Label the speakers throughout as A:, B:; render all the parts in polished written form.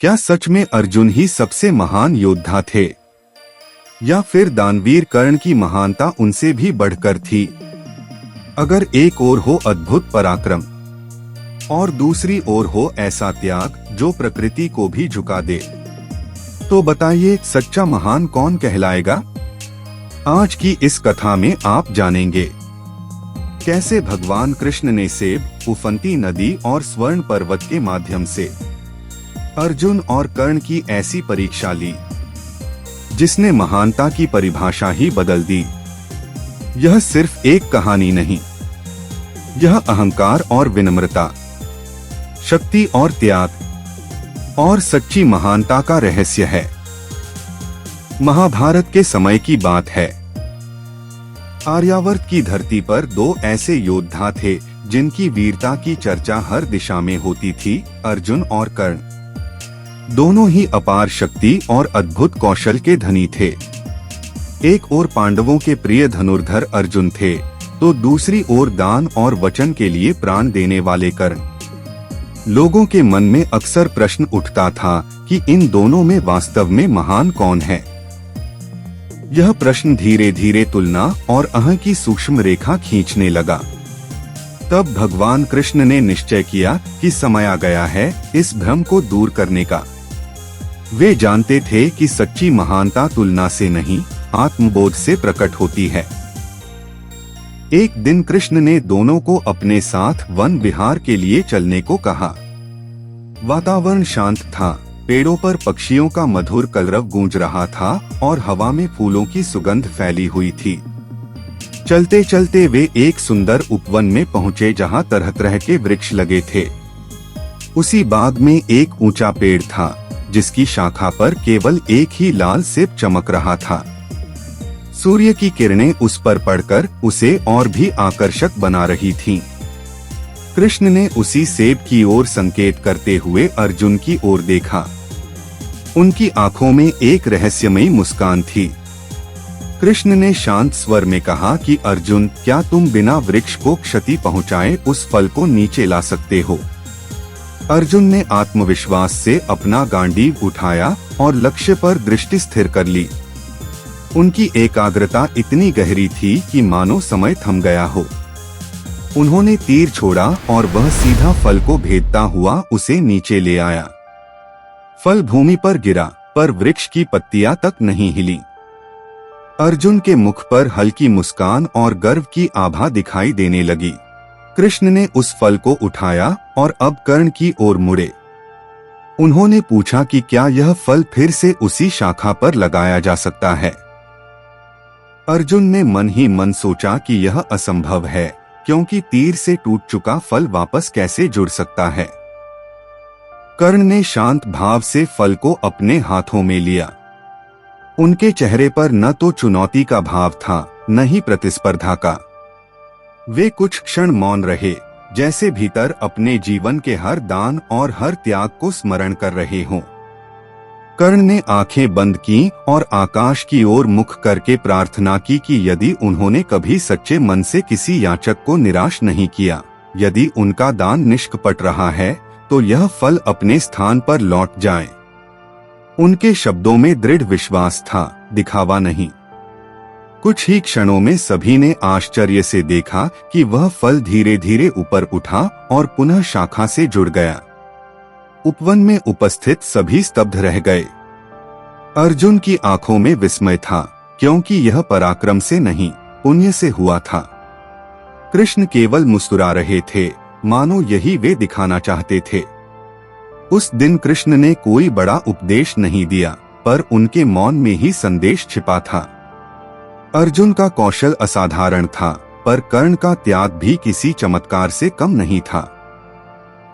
A: क्या सच में अर्जुन ही सबसे महान योद्धा थे, या फिर दानवीर कर्ण की महानता उनसे भी बढ़कर थी? अगर एक ओर हो अद्भुत पराक्रम और दूसरी ओर हो ऐसा त्याग जो प्रकृति को भी झुका दे, तो बताइए सच्चा महान कौन कहलाएगा? आज की इस कथा में आप जानेंगे कैसे भगवान कृष्ण ने सेब, उफनती नदी और स्वर्ण पर्वत के माध्यम से अर्जुन और कर्ण की ऐसी परीक्षा ली जिसने महानता की परिभाषा ही बदल दी। यह सिर्फ एक कहानी नहीं, यह अहंकार और विनम्रता, शक्ति और त्याग और सच्ची महानता का रहस्य है। महाभारत के समय की बात है। आर्यावर्त की धरती पर दो ऐसे योद्धा थे जिनकी वीरता की चर्चा हर दिशा में होती थी, अर्जुन और कर्ण। दोनों ही अपार शक्ति और अद्भुत कौशल के धनी थे। एक ओर पांडवों के प्रिय धनुर्धर अर्जुन थे, तो दूसरी ओर दान और वचन के लिए प्राण देने वाले कर्ण। लोगों के मन में अक्सर प्रश्न उठता था कि इन दोनों में वास्तव में महान कौन है। यह प्रश्न धीरे धीरे तुलना और अहं की सूक्ष्म रेखा खींचने लगा। तब भगवान कृष्ण ने निश्चय किया कि समय आ गया है इस भ्रम को दूर करने का। वे जानते थे कि सच्ची महानता तुलना से नहीं, आत्मबोध से प्रकट होती है। एक दिन कृष्ण ने दोनों को अपने साथ वन विहार के लिए चलने को कहा। वातावरण शांत था, पेड़ों पर पक्षियों का मधुर कलरव गूंज रहा था और हवा में फूलों की सुगंध फैली हुई थी। चलते चलते वे एक सुंदर उपवन में पहुंचे जहां तरह तरह के वृक्ष लगे थे। उसी बाग में एक ऊंचा पेड़ था जिसकी शाखा पर केवल एक ही लाल सेब चमक रहा था। सूर्य की किरणें उस पर पड़कर उसे और भी आकर्षक बना रही थीं। कृष्ण ने उसी सेब की ओर संकेत करते हुए अर्जुन की ओर देखा। उनकी आंखों में एक रहस्यमयी मुस्कान थी। कृष्ण ने शांत स्वर में कहा कि अर्जुन, क्या तुम बिना वृक्ष को क्षति पहुंचाए उस फल को नीचे ला सकते हो? अर्जुन ने आत्मविश्वास से अपना गांडीव उठाया और लक्ष्य पर दृष्टि स्थिर कर ली। उनकी एकाग्रता इतनी गहरी थी कि मानो समय थम गया हो। उन्होंने तीर छोड़ा और वह सीधा फल को भेदता हुआ उसे नीचे ले आया। फल भूमि पर गिरा, पर वृक्ष की पत्तियां तक नहीं हिली। अर्जुन के मुख पर हल्की मुस्कान और गर्व की आभा दिखाई देने लगी। कृष्ण ने उस फल को उठाया और अब कर्ण की ओर मुड़े। उन्होंने पूछा कि क्या यह फल फिर से उसी शाखा पर लगाया जा सकता है? अर्जुन ने मन ही मन सोचा कि यह असंभव है, क्योंकि तीर से टूट चुका फल वापस कैसे जुड़ सकता है। कर्ण ने शांत भाव से फल को अपने हाथों में लिया। उनके चेहरे पर न तो चुनौती का भाव था, न ही प्रतिस्पर्धा का। वे कुछ क्षण मौन रहे, जैसे भीतर अपने जीवन के हर दान और हर त्याग को स्मरण कर रहे हों। कर्ण ने आंखें बंद की और आकाश की ओर मुख करके प्रार्थना की कि यदि उन्होंने कभी सच्चे मन से किसी याचक को निराश नहीं किया, यदि उनका दान निष्कपट रहा है, तो यह फल अपने स्थान पर लौट जाए। उनके शब्दों में दृढ़ विश्वास था, दिखावा नहीं। कुछ ही क्षणों में सभी ने आश्चर्य से देखा कि वह फल धीरे धीरे ऊपर उठा और पुनः शाखा से जुड़ गया। उपवन में उपस्थित सभी स्तब्ध रह गए। अर्जुन की आंखों में विस्मय था, क्योंकि यह पराक्रम से नहीं, पुण्य से हुआ था। कृष्ण केवल मुस्कुरा रहे थे, मानो यही वे दिखाना चाहते थे। उस दिन कृष्ण ने कोई बड़ा उपदेश नहीं दिया, पर उनके मौन में ही संदेश छिपा था। अर्जुन का कौशल असाधारण था, पर कर्ण का त्याग भी किसी चमत्कार से कम नहीं था।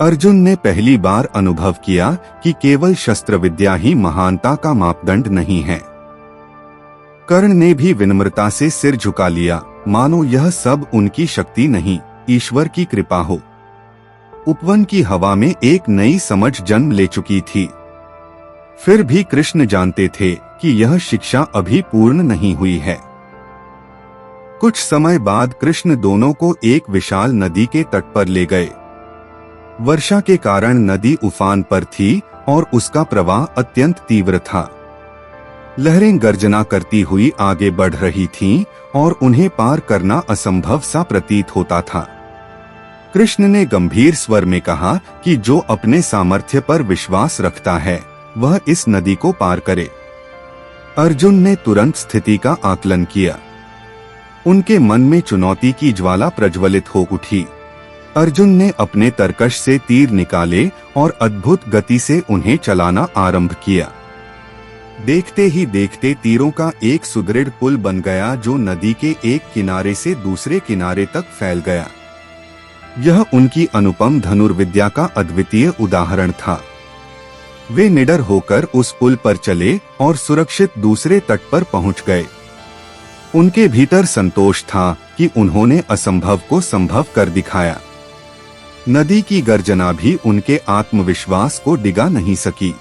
A: अर्जुन ने पहली बार अनुभव किया कि केवल शस्त्र विद्या ही महानता का मापदंड नहीं है। कर्ण ने भी विनम्रता से सिर झुका लिया, मानो यह सब उनकी शक्ति नहीं, ईश्वर की कृपा हो। उपवन की हवा में एक नई समझ जन्म ले चुकी थी। फिर भी कृष्ण जानते थे कि यह शिक्षा अभी पूर्ण नहीं हुई है। कुछ समय बाद कृष्ण दोनों को एक विशाल नदी के तट पर ले गए। वर्षा के कारण नदी उफान पर थी और उसका प्रवाह अत्यंत तीव्र था। लहरें गर्जना करती हुई आगे बढ़ रही थीं और उन्हें पार करना असंभव सा प्रतीत होता था। कृष्ण ने गंभीर स्वर में कहा कि जो अपने सामर्थ्य पर विश्वास रखता है वह इस नदी को पार करे। अर्जुन ने तुरंत स्थिति का आकलन किया। उनके मन में चुनौती की ज्वाला प्रज्वलित हो उठी। अर्जुन ने अपने तरकश से तीर निकाले और अद्भुत गति से उन्हें चलाना आरंभ किया। देखते ही देखते तीरों का एक सुदृढ़ पुल बन गया जो नदी के एक किनारे से दूसरे किनारे तक फैल गया। यह उनकी अनुपम धनुर्विद्या का अद्वितीय उदाहरण था। वे निडर होकर उस पुल पर चले और सुरक्षित दूसरे तट पर पहुंच गए। उनके भीतर संतोष था कि उन्होंने असंभव को संभव कर दिखाया। नदी की गर्जना भी उनके आत्मविश्वास को डिगा नहीं सकी।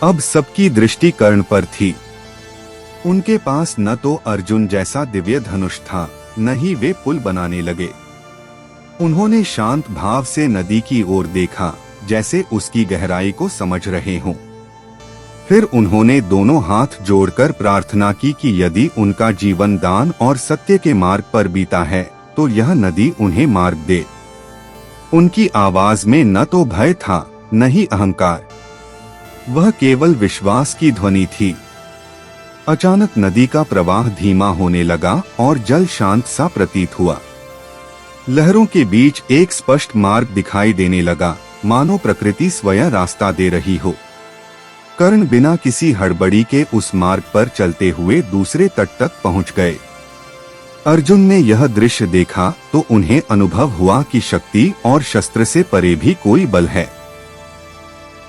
A: अब सबकी दृष्टि कर्ण पर थी। उनके पास न तो अर्जुन जैसा दिव्य धनुष था, न ही वे पुल बनाने लगे। उन्होंने शांत भाव से नदी की ओर देखा, जैसे उसकी गहराई को समझ रहे हों। फिर उन्होंने दोनों हाथ जोड़कर प्रार्थना की कि यदि उनका जीवन दान और सत्य के मार्ग पर बीता है तो यह नदी उन्हें मार्ग दे। उनकी आवाज में न तो भय था न ही अहंकार, वह केवल विश्वास की ध्वनि थी। अचानक नदी का प्रवाह धीमा होने लगा और जल शांत सा प्रतीत हुआ। लहरों के बीच एक स्पष्ट मार्ग दिखाई देने लगा, मानो प्रकृति स्वयं रास्ता दे रही हो। कर्ण बिना किसी हड़बड़ी के उस मार्ग पर चलते हुए दूसरे तट तक पहुंच गए। अर्जुन ने यह दृश्य देखा तो उन्हें अनुभव हुआ कि शक्ति और शस्त्र से परे भी कोई बल है।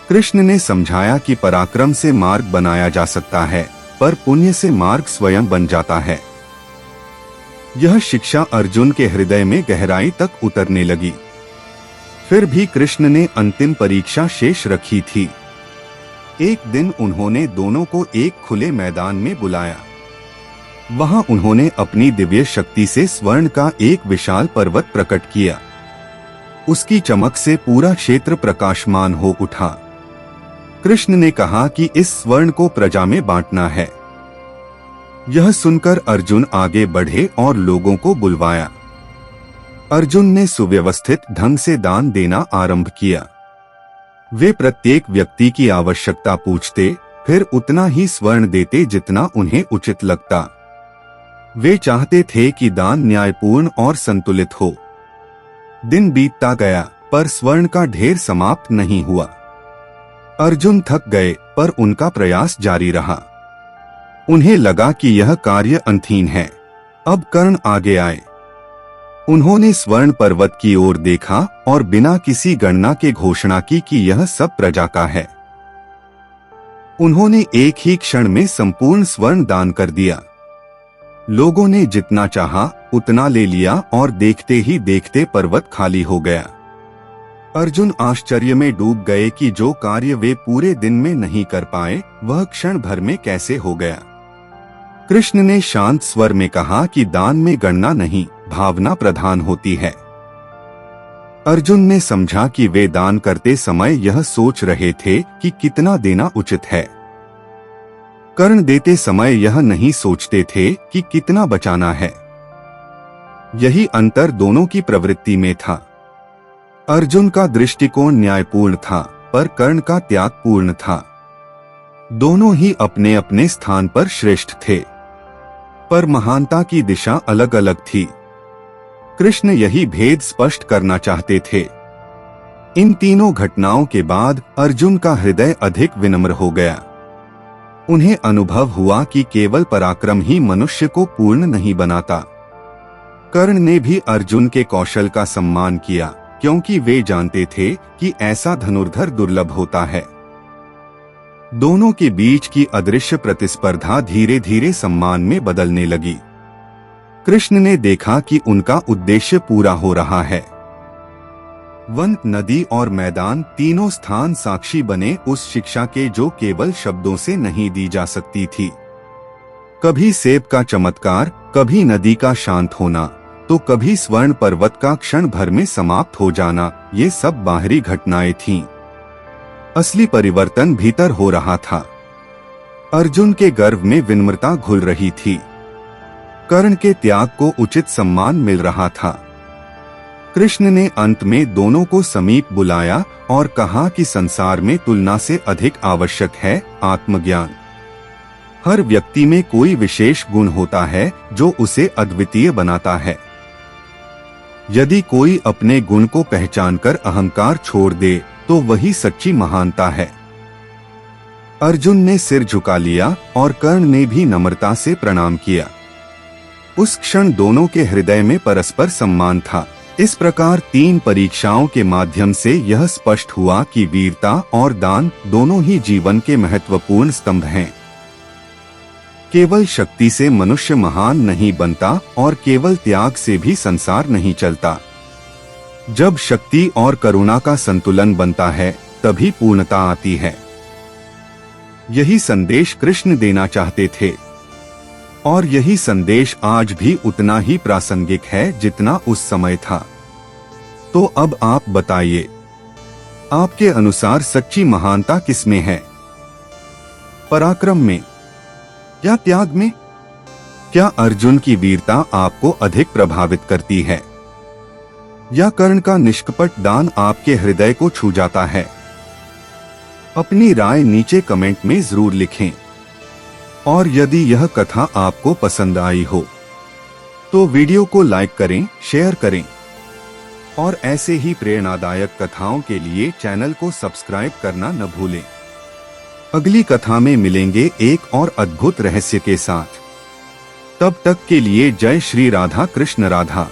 A: कृष्ण ने समझाया कि पराक्रम से मार्ग बनाया जा सकता है, पर पुण्य से मार्ग स्वयं बन जाता है। यह शिक्षा अर्जुन के हृदय में गहराई तक उतरने लगी। फिर भी कृष्ण ने अंतिम परीक्षा शेष रखी थी। एक दिन उन्होंने दोनों को एक खुले मैदान में बुलाया। वहां उन्होंने अपनी दिव्य शक्ति से स्वर्ण का एक विशाल पर्वत प्रकट किया। उसकी चमक से पूरा क्षेत्र प्रकाशमान हो उठा। कृष्ण ने कहा कि इस स्वर्ण को प्रजा में बांटना है। यह सुनकर अर्जुन आगे बढ़े और लोगों को बुलवाया। अर्जुन ने सुव्यवस्थित ढंग से दान देना आरंभ किया। वे प्रत्येक व्यक्ति की आवश्यकता पूछते, फिर उतना ही स्वर्ण देते जितना उन्हें उचित लगता। वे चाहते थे कि दान न्यायपूर्ण और संतुलित हो। दिन बीतता गया, पर स्वर्ण का ढेर समाप्त नहीं हुआ। अर्जुन थक गए, पर उनका प्रयास जारी रहा। उन्हें लगा कि यह कार्य अंतहीन है। अब कर्ण आगे आए। उन्होंने स्वर्ण पर्वत की ओर देखा और बिना किसी गणना के घोषणा की कि यह सब प्रजा का है। उन्होंने एक ही क्षण में संपूर्ण स्वर्ण दान कर दिया। लोगों ने जितना चाहा उतना ले लिया और देखते ही देखते पर्वत खाली हो गया। अर्जुन आश्चर्य में डूब गए कि जो कार्य वे पूरे दिन में नहीं कर पाए, वह क्षण भर में कैसे हो गया। कृष्ण ने शांत स्वर में कहा कि दान में गणना नहीं, भावना प्रधान होती है। अर्जुन ने समझा कि वे दान करते समय यह सोच रहे थे कि कितना देना उचित है। कर्ण देते समय यह नहीं सोचते थे कि कितना बचाना है। यही अंतर दोनों की प्रवृत्ति में था। अर्जुन का दृष्टिकोण न्यायपूर्ण था, पर कर्ण का त्यागपूर्ण था। दोनों ही अपने अपने स्थान पर श्रेष्ठ थे, पर महानता की दिशा अलग अलग थी। कृष्ण यही भेद स्पष्ट करना चाहते थे। इन तीनों घटनाओं के बाद अर्जुन का हृदय अधिक विनम्र हो गया। उन्हें अनुभव हुआ कि केवल पराक्रम ही मनुष्य को पूर्ण नहीं बनाता। कर्ण ने भी अर्जुन के कौशल का सम्मान किया, क्योंकि वे जानते थे कि ऐसा धनुर्धर दुर्लभ होता है। दोनों के बीच की अदृश्य प्रतिस्पर्धा धीरे धीरे सम्मान में बदलने लगी। कृष्ण ने देखा कि उनका उद्देश्य पूरा हो रहा है। वन, नदी और मैदान तीनों स्थान साक्षी बने उस शिक्षा के जो केवल शब्दों से नहीं दी जा सकती थी। कभी सेब का चमत्कार, कभी नदी का शांत होना, तो कभी स्वर्ण पर्वत का क्षण भर में समाप्त हो जाना, ये सब बाहरी घटनाएं थीं। असली परिवर्तन भीतर हो रहा था। अर्जुन के गर्व में विनम्रता घुल रही थी। कर्ण के त्याग को उचित सम्मान मिल रहा था। कृष्ण ने अंत में दोनों को समीप बुलाया और कहा कि संसार में तुलना से अधिक आवश्यक है आत्मज्ञान। हर व्यक्ति में कोई विशेष गुण होता है जो उसे अद्वितीय बनाता है। यदि कोई अपने गुण को पहचानकर अहंकार छोड़ दे तो वही सच्ची महानता है। अर्जुन ने सिर झुका लिया और कर्ण ने भी नम्रता से प्रणाम किया। उस क्षण दोनों के हृदय में परस्पर सम्मान था। इस प्रकार 3 परीक्षाओं के माध्यम से यह स्पष्ट हुआ कि वीरता और दान दोनों ही जीवन के महत्वपूर्ण स्तंभ हैं। केवल शक्ति से मनुष्य महान नहीं बनता और केवल त्याग से भी संसार नहीं चलता। जब शक्ति और करुणा का संतुलन बनता है तभी पूर्णता आती है। यही संदेश कृष्ण देना चाहते थे और यही संदेश आज भी उतना ही प्रासंगिक है जितना उस समय था। तो अब आप बताइए, आपके अनुसार सच्ची महानता किसमें है? पराक्रम में या त्याग में? क्या अर्जुन की वीरता आपको अधिक प्रभावित करती है या कर्ण का निष्कपट दान आपके हृदय को छू जाता है? अपनी राय नीचे कमेंट में जरूर लिखें। और यदि यह कथा आपको पसंद आई हो तो वीडियो को लाइक करें, शेयर करें और ऐसे ही प्रेरणादायक कथाओं के लिए चैनल को सब्सक्राइब करना न भूलें। अगली कथा में मिलेंगे एक और अद्भुत रहस्य के साथ। तब तक के लिए जय श्री राधा कृष्ण राधा।